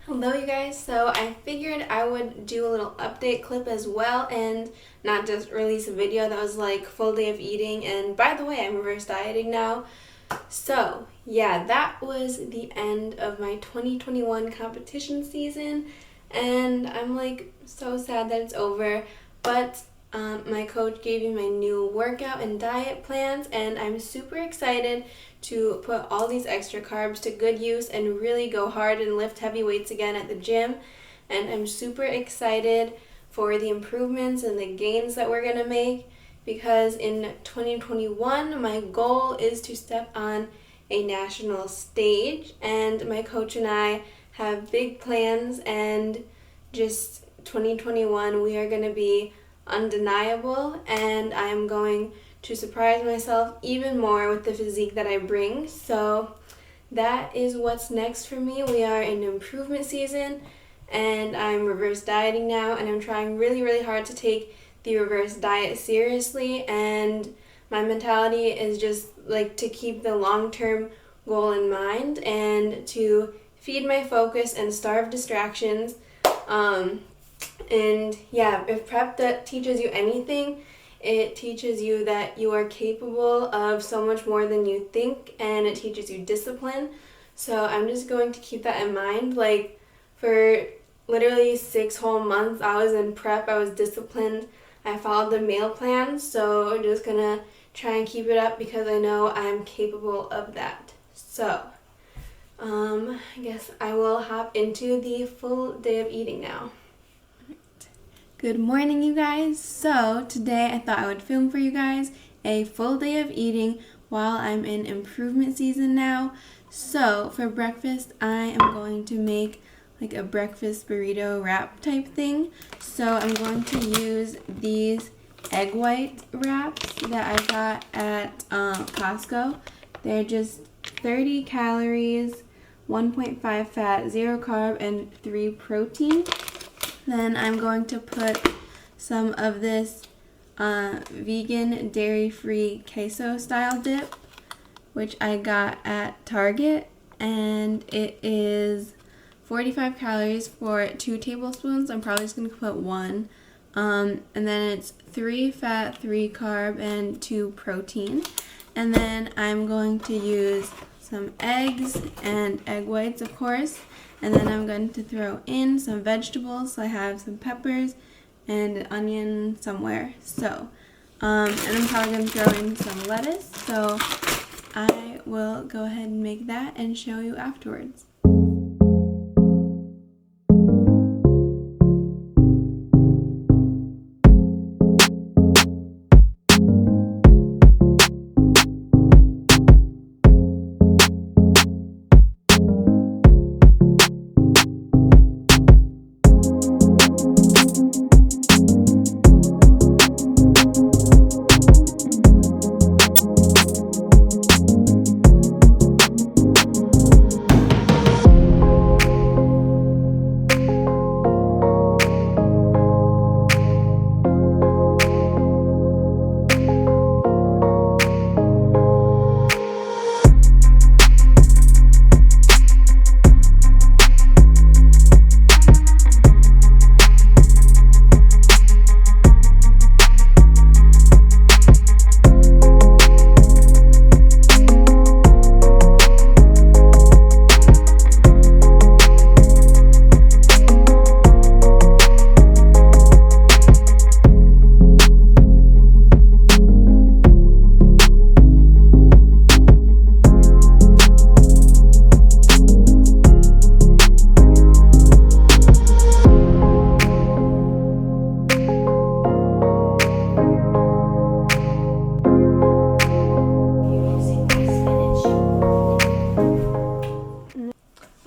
Hello you guys, so I figured I would do a little update clip as well and not just release a video that was like full day of eating. And by the way, I'm reverse dieting now. So yeah, that was the end of my 2021 competition season and I'm like so sad that it's over, but my coach gave me my new workout and diet plans and I'm super excited to put all these extra carbs to good use and really go hard and lift heavy weights again at the gym. And I'm super excited for the improvements and the gains that we're going to make, because in 2021 my goal is to step on a national stage and my coach and I have big plans, and just 2021 we are going to be undeniable and I'm going to surprise myself even more with the physique that I bring. So that is what's next for me. We are in improvement season and I'm reverse dieting now, and I'm trying really hard to take the reverse diet seriously, and my mentality is just like to keep the long-term goal in mind and to feed my focus and starve distractions. And yeah, if prep that teaches you anything, it teaches you that you are capable of so much more than you think, and it teaches you discipline. So I'm just going to keep that in mind. Like for literally 6 whole months I was in prep, I was disciplined, I followed the meal plan, so I'm just gonna try and keep it up because I know I'm capable of that. So I guess I will hop into the full day of eating now. Good morning, you guys. So today I thought I would film for you guys a full day of eating while I'm in improvement season now. So for breakfast I am going to make like a breakfast burrito wrap type thing. So I'm going to use these egg white wraps that I got at Costco. They're just 30 calories, 1.5 fat, 0 carb, and 3 protein. Then I'm going to put some of this vegan dairy-free queso style dip, which I got at Target, and it is 45 calories for 2 tablespoons. I'm probably just going to put 1. And then it's 3 fat, 3 carb, and 2 protein. And then I'm going to use some eggs and egg whites, of course. And then I'm going to throw in some vegetables. So I have some peppers and an onion somewhere. So, and I'm probably going to throw in some lettuce. So I will go ahead and make that and show you afterwards.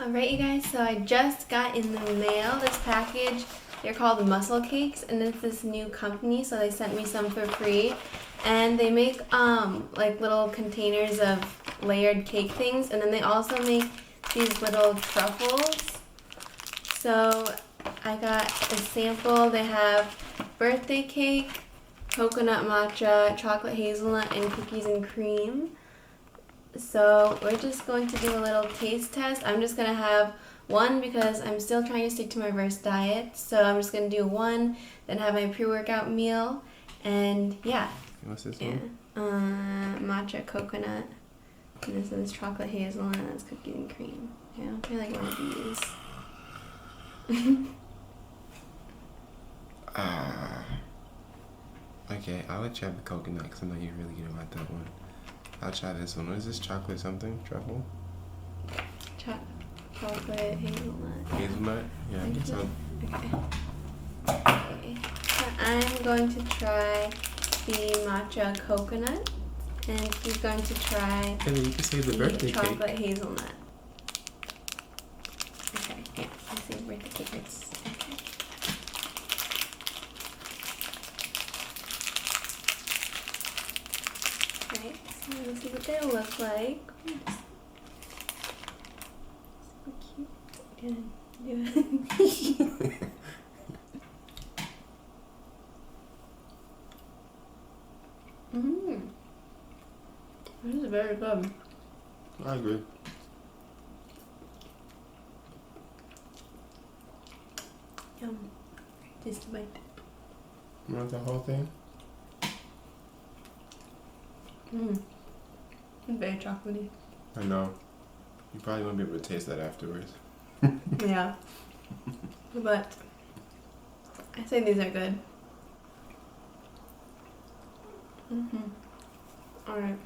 Alright you guys, so I just got in the mail this package. They're called Muscle Cakes, and it's this new company, so they sent me some for free. And they make like little containers of layered cake things, and then they also make these little truffles. So I got a sample. They have birthday cake, coconut matcha, chocolate hazelnut, and cookies and cream. So we're just going to do a little taste test. I'm just going to have 1 because I'm still trying to stick to my reverse diet. So I'm just going to do 1, then have my pre-workout meal. And yeah. What's this one? Matcha coconut. And this is chocolate hazelnut. That's cookies and cream. Yeah, I'll try like one of these. Okay, I'll let you have the coconut because I know you really get about that one. I'll try this one. What is this? Chocolate something? Truffle? Chocolate hazelnut. Hazelnut? Yeah, I think so. Okay. So I'm going to try the matcha coconut. And he's going to try And then you can save the birthday chocolate cake. hazelnut. Okay, yeah, I'll save birthday cake. Okay. Right, so let's see what they look like. So cute. Yeah. Mmm. This is very good. I agree. Yum. Tasty bite. You want the whole thing? Mmm. It's very chocolatey. I know. You probably won't be able to taste that afterwards. Yeah. But I say these are good. Alright.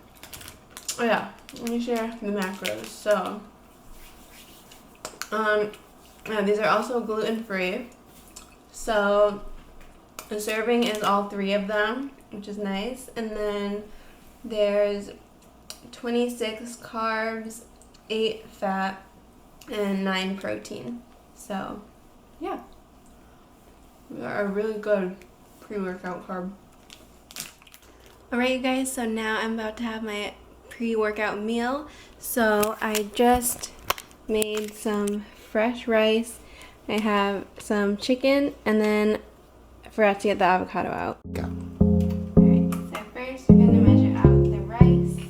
Oh yeah, let me share the macros. So, yeah, these are also gluten-free. So, the serving is all 3 of them, which is nice. And then there's 26 carbs, 8 fat, and 9 protein. So, yeah. They are a really good pre-workout carb. Alright, you guys, so now I'm about to have my pre-workout meal. So I just made some fresh rice. I have some chicken, and then I forgot to get the avocado out. Go. Alright, so first we're going to measure out the rice.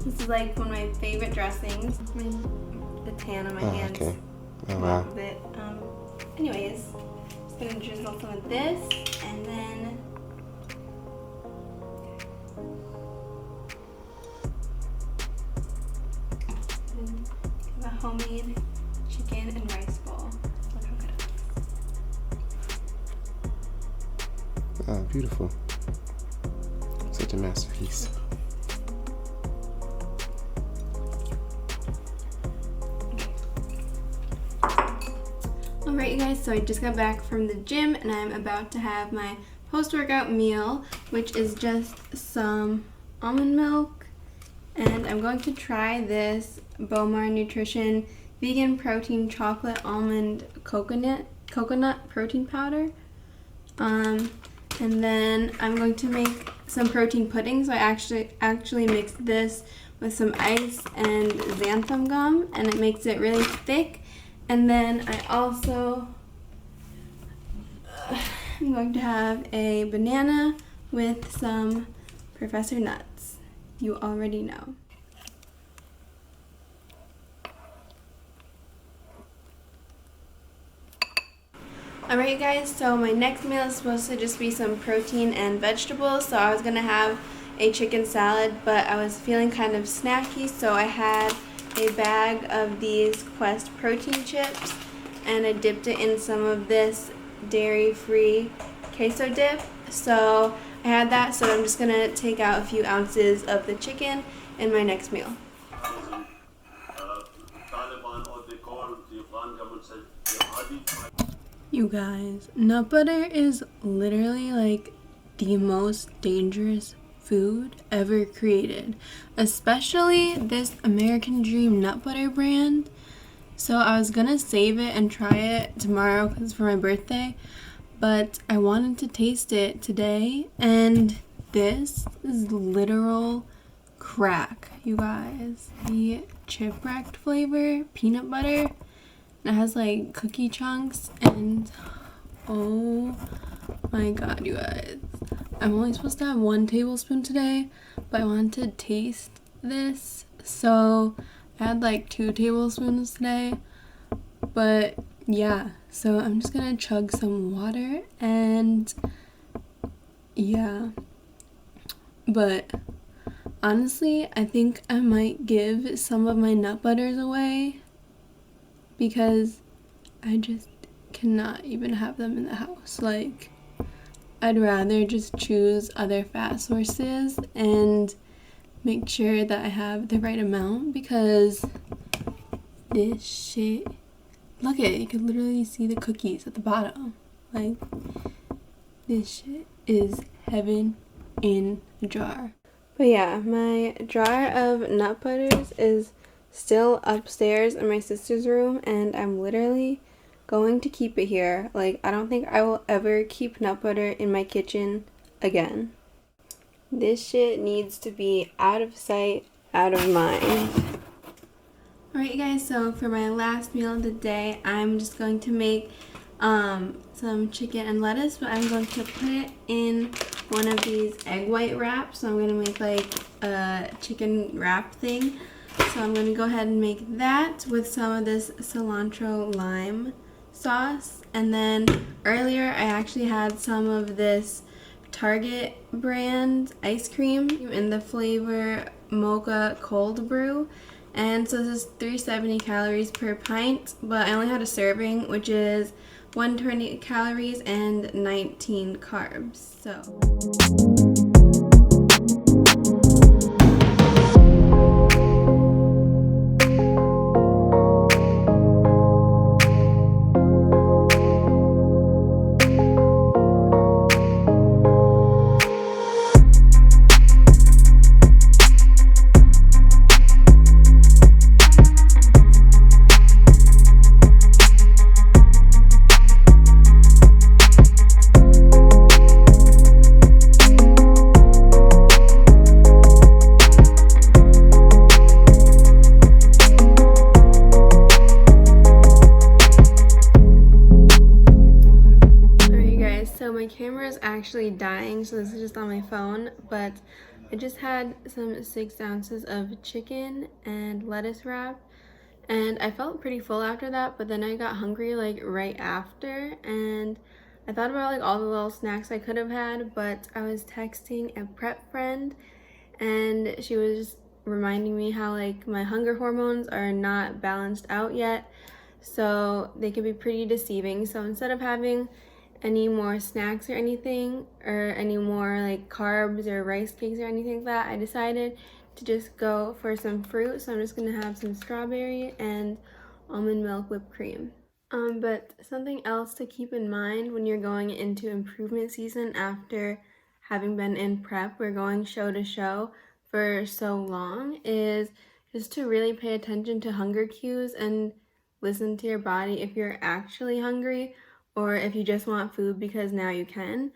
This is like one of my favorite dressings. The tan on my hands. Okay. Oh, wow. But, anyways, just gonna drizzle some of this, and then the homemade chicken and rice bowl. Look how good it looks. Oh, beautiful. Such a masterpiece. Alright, you guys, so I just got back from the gym and I'm about to have my post-workout meal, which is just some almond milk, and I'm going to try this Bowmar Nutrition vegan protein chocolate almond coconut protein powder. And then I'm going to make some protein pudding. So I actually mixed this with some ice and xanthan gum, and it makes it really thick. And then I also I'm going to have a banana with some Professor Nuts. You already know. Alright guys, so my next meal is supposed to just be some protein and vegetables. So I was going to have a chicken salad, but I was feeling kind of snacky, so I had a bag of these Quest protein chips and I dipped it in some of this dairy-free queso dip. So I had that, so I'm just going to take out a few ounces of the chicken in my next meal. You guys, nut butter is literally like the most dangerous food ever created, especially this American Dream nut butter brand. So I was gonna save it and try it tomorrow because it's for my birthday, but I wanted to taste it today, and this is literal crack, you guys. The chip wrapped flavor, peanut butter. It has like cookie chunks, and oh my god, you guys. I'm only supposed to have 1 tablespoon today, but I wanted to taste this, so I had like 2 tablespoons today. But yeah, so I'm just gonna chug some water, and yeah. But honestly, I think I might give some of my nut butters away because I just cannot even have them in the house. Like, I'd rather just choose other fat sources and make sure that I have the right amount, because this shit, look at it, you can literally see the cookies at the bottom. Like, this shit is heaven in a jar. But yeah, my jar of nut butters is still upstairs in my sister's room, and I'm literally going to keep it here. Like, I don't think I will ever keep nut butter in my kitchen again. This shit needs to be out of sight, out of mind. Alright guys, so for my last meal of the day, I'm just going to make some chicken and lettuce, but I'm going to put it in one of these egg white wraps. So I'm going to make like a chicken wrap thing. So I'm going to go ahead and make that with some of this cilantro lime sauce. And then earlier I actually had some of this Target brand ice cream in the flavor mocha cold brew. And so this is 370 calories per pint, but I only had a serving, which is 120 calories and 19 carbs. So my camera is actually dying, so this is just on my phone, but I just had some 6 ounces of chicken and lettuce wrap, and I felt pretty full after that, but then I got hungry like right after, and I thought about like all the little snacks I could have had, but I was texting a prep friend, and she was reminding me how like my hunger hormones are not balanced out yet, so they can be pretty deceiving. So instead of having any more snacks or anything, or any more like carbs or rice cakes or anything like that, I decided to just go for some fruit. So I'm just gonna have some strawberry and almond milk whipped cream. But something else to keep in mind when you're going into improvement season after having been in prep, we're going show to show for so long, is just to really pay attention to hunger cues and listen to your body if you're actually hungry, or if you just want food because now you can.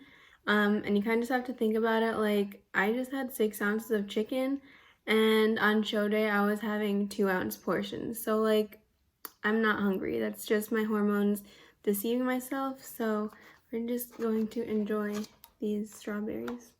And you kind of just have to think about it. Like, I just had 6 ounces of chicken, and on show day I was having 2-ounce portions. So like, I'm not hungry. That's just my hormones deceiving myself. So we're just going to enjoy these strawberries.